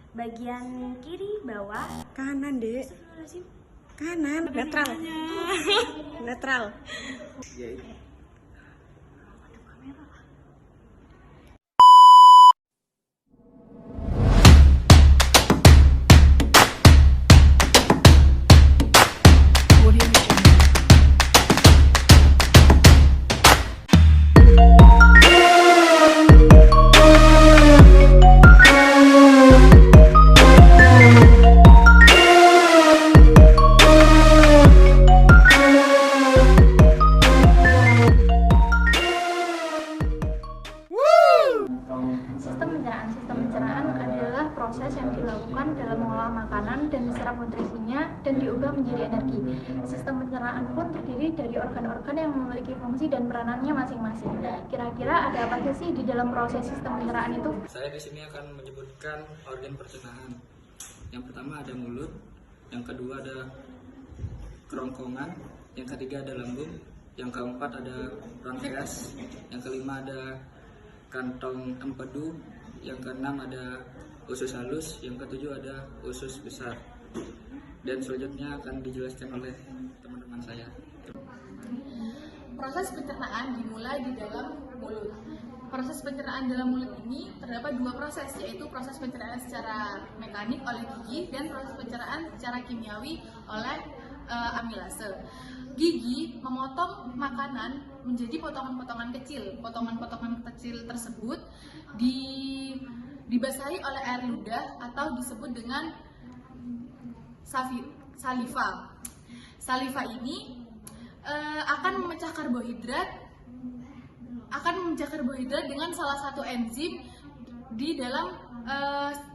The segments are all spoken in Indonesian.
Bagian kiri bawah. Kanan, Dek. Astagfirullahaladzim. Kanan. Netral. Netral. Sistem pencernaan adalah proses yang dilakukan dalam mengolah makanan dan diserap nutrisinya dan diubah menjadi energi. Sistem pencernaan pun terdiri dari organ-organ yang memiliki fungsi dan peranannya masing-masing. Kira-kira ada apa sih di dalam proses sistem pencernaan itu? Saya di sini akan menyebutkan organ pencernaan. Yang pertama ada mulut, yang kedua ada kerongkongan, yang ketiga ada lambung, yang keempat ada pankreas, yang kelima ada kantong empedu, yang keenam ada usus halus, yang ketujuh ada usus besar. Dan selanjutnya akan dijelaskan oleh teman-teman saya. Proses pencernaan dimulai di dalam mulut. Proses pencernaan dalam mulut ini terdapat dua proses, yaitu proses pencernaan secara mekanik oleh gigi dan proses pencernaan secara kimiawi oleh amilase. Gigi memotong makanan menjadi potongan-potongan kecil. Potongan-potongan kecil tersebut dibasahi oleh air ludah atau disebut dengan saliva. Saliva ini akan memecah karbohidrat dengan salah satu enzim di dalam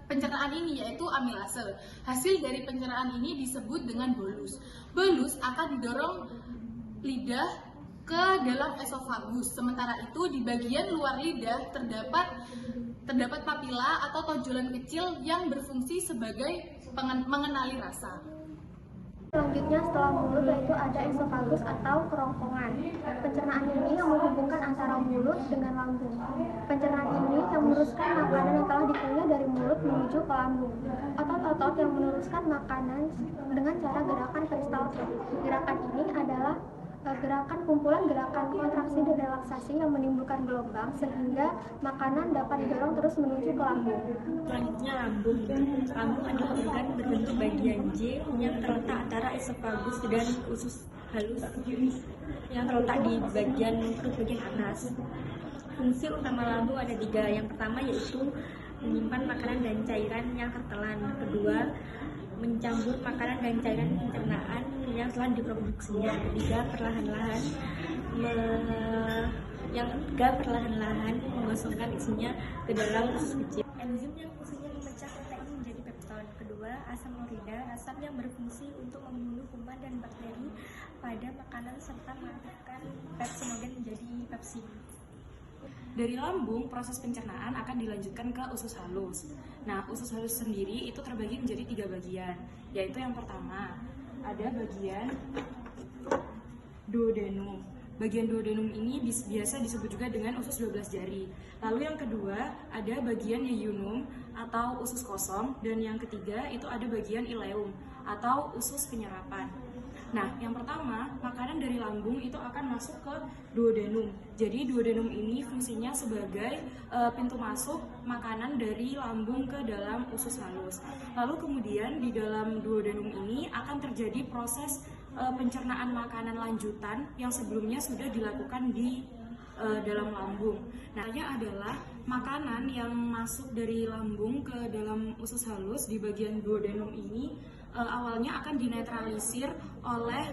pencernaan ini, yaitu amilase. Hasil dari pencernaan ini disebut dengan bolus. Bolus akan didorong lidah ke dalam esofagus. Sementara itu di bagian luar lidah terdapat papila atau tonjolan kecil yang berfungsi sebagai mengenali rasa. Selanjutnya setelah mulut yaitu ada esofagus atau kerongkongan. Pencernaan ini yang menghubungkan antara mulut dengan lambung. Pencernaan ini yang meneruskan makanan yang telah dikunyah dari mulut menuju ke lambung. Otot-otot yang meneruskan makanan dengan cara gerakan peristaltik. Gerakan ini adalah gerakan kumpulan gerakan kontraksi dan relaksasi yang menimbulkan gelombang sehingga makanan dapat didorong terus menuju ke lambung. Selanjutnya lambung. Lambung adalah organ berbentuk bagian J yang terletak antara esofagus dan usus halus yang terletak di bagian perut bagian atas. Fungsi utama lambung ada 3. Yang pertama yaitu menyimpan makanan dan cairan yang tertelan. Kedua, mencampur makanan dan cairan pencernaan yang telah diproduksinya. Yang ketiga perlahan-lahan mengosongkan isinya ke dalam usus kecil. Enzim yang fungsinya memecah protein menjadi peptid. Kedua, asam laurida, asam yang berfungsi untuk membunuh kuman dan bakteri pada makanan serta mengaktifkan pepsinogen menjadi pepsin. Dari lambung, proses pencernaan akan dilanjutkan ke usus halus. Nah, usus halus sendiri itu terbagi menjadi 3 bagian, yaitu yang pertama, ada bagian duodenum. Bagian duodenum ini biasa disebut juga dengan usus 12 jari. Lalu yang kedua, ada bagian yeyunum atau usus kosong, dan yang ketiga itu ada bagian ileum atau usus penyerapan. Nah, yang pertama, makanan dari lambung itu akan masuk ke duodenum. Jadi duodenum ini fungsinya sebagai pintu masuk makanan dari lambung ke dalam usus halus. Lalu kemudian di dalam duodenum ini akan terjadi proses pencernaan makanan lanjutan yang sebelumnya sudah dilakukan di dalam lambung. Nah, ini adalah makanan yang masuk dari lambung ke dalam usus halus di bagian duodenum ini awalnya akan dinetralisir oleh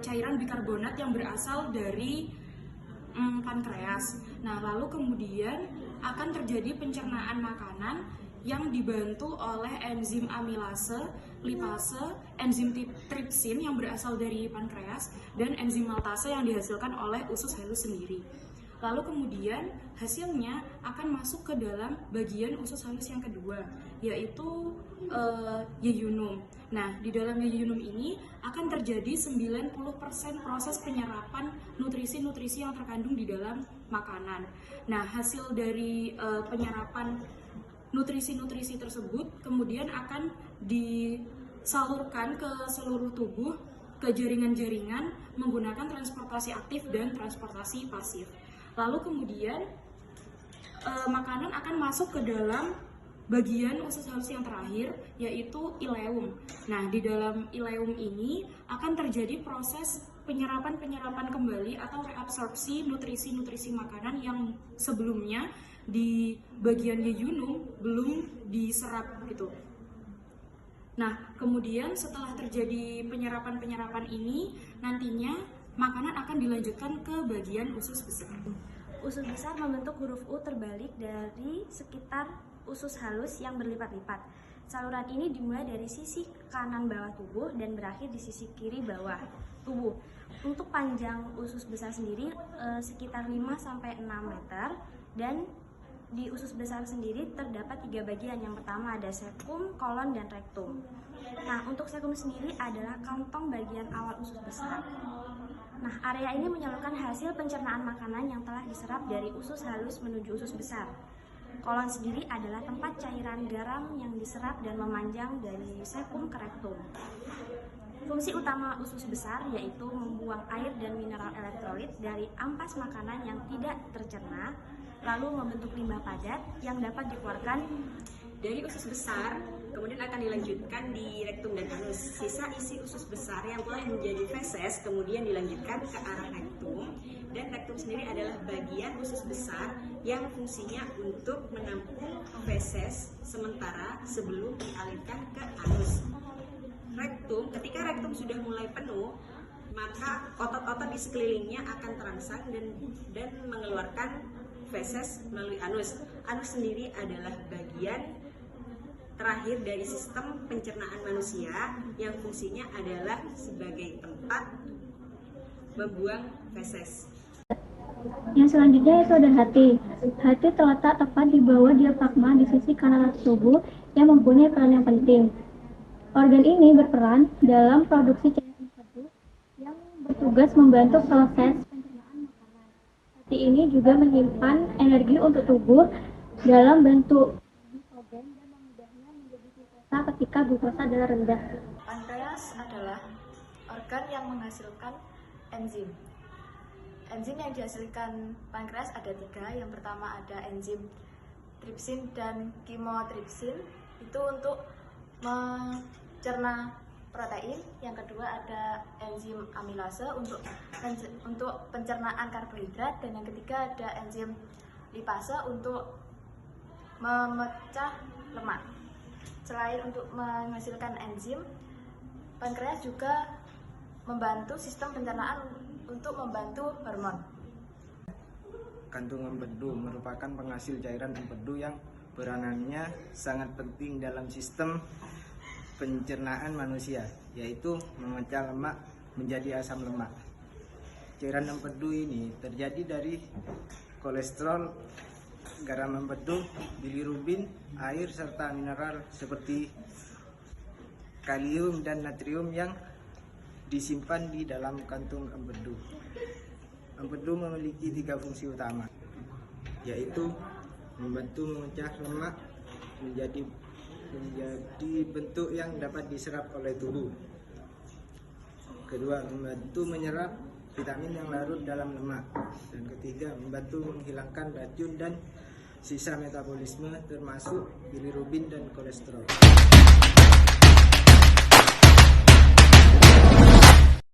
cairan bikarbonat yang berasal dari pankreas. Nah, lalu kemudian akan terjadi pencernaan makanan yang dibantu oleh enzim amilase, lipase, enzim tripsin yang berasal dari pankreas, dan enzim maltase yang dihasilkan oleh usus halus sendiri. Lalu kemudian hasilnya akan masuk ke dalam bagian usus halus yang kedua, yaitu yeyunum. Nah, di dalam yeyunum ini akan terjadi 90% proses penyerapan nutrisi-nutrisi yang terkandung di dalam makanan. Nah, hasil dari penyerapan nutrisi-nutrisi tersebut kemudian akan disalurkan ke seluruh tubuh, ke jaringan-jaringan menggunakan transportasi aktif dan transportasi pasif. Lalu kemudian makanan akan masuk ke dalam bagian usus halus yang terakhir, yaitu ileum. Nah, di dalam ileum ini akan terjadi proses penyerapan kembali atau reabsorpsi nutrisi-nutrisi makanan yang sebelumnya di bagian yeyunum belum diserap gitu. Nah, kemudian setelah terjadi penyerapan ini, nantinya makanan akan dilanjutkan ke bagian usus besar. Usus besar membentuk huruf U terbalik dari sekitar usus halus yang berlipat-lipat. Saluran ini dimulai dari sisi kanan bawah tubuh dan berakhir di sisi kiri bawah tubuh. Untuk panjang usus besar sendiri sekitar 5-6 meter, dan di usus besar sendiri terdapat 3 bagian. Yang pertama ada sekum, kolon, dan rektum. Nah, untuk sekum sendiri adalah kantong bagian awal usus besar. Nah, area ini menyalurkan hasil pencernaan makanan yang telah diserap dari usus halus menuju usus besar. Kolon sendiri adalah tempat cairan garam yang diserap dan memanjang dari sekum ke rektum. Fungsi utama usus besar yaitu membuang air dan mineral elektrolit dari ampas makanan yang tidak tercerna, lalu membentuk limbah padat yang dapat dikeluarkan Dari usus besar, kemudian akan dilanjutkan di rektum dan anus. Sisa isi usus besar yang telah menjadi feses kemudian dilanjutkan ke arah rektum. Dan rektum sendiri adalah bagian usus besar yang fungsinya untuk menampung feses sementara sebelum dialirkan ke anus. Rektum, ketika rektum sudah mulai penuh, maka otot-otot di sekelilingnya akan terangsang dan mengeluarkan feses melalui anus. Anus sendiri adalah bagian terakhir dari sistem pencernaan manusia yang fungsinya adalah sebagai tempat membuang feses. Yang selanjutnya itu ada hati. Hati terletak tepat di bawah diafragma di sisi kanan atas tubuh yang mempunyai peran yang penting. Organ ini berperan dalam produksi cairan empedu yang bertugas membantu proses pencernaan makanan. Hati ini juga menyimpan energi untuk tubuh dalam bentuk glikogen dan memudahnya menjadi glukosa ketika glukosa adalah rendah. Pankreas adalah organ yang menghasilkan enzim. Enzim yang dihasilkan pankreas ada 3. Yang pertama ada enzim tripsin dan kimotripsin, itu untuk mencerna protein. Yang kedua ada enzim amilase untuk pencernaan karbohidrat, dan yang ketiga ada enzim lipase untuk memecah lemak. Selain untuk menghasilkan enzim, pankreas juga membantu sistem pencernaan untuk membantu hormon. Kantung empedu merupakan penghasil cairan empedu yang peranannya sangat penting dalam sistem pencernaan manusia, yaitu memecah lemak menjadi asam lemak. Cairan empedu ini terjadi dari kolesterol, garam empedu, bilirubin, air, serta mineral seperti kalium dan natrium yang disimpan di dalam kantung empedu. Empedu memiliki 3 fungsi utama, yaitu membantu memecah lemak menjadi bentuk yang dapat diserap oleh tubuh. Kedua, membantu menyerap vitamin yang larut dalam lemak. Dan ketiga, membantu menghilangkan racun dan sisa metabolisme termasuk bilirubin dan kolesterol.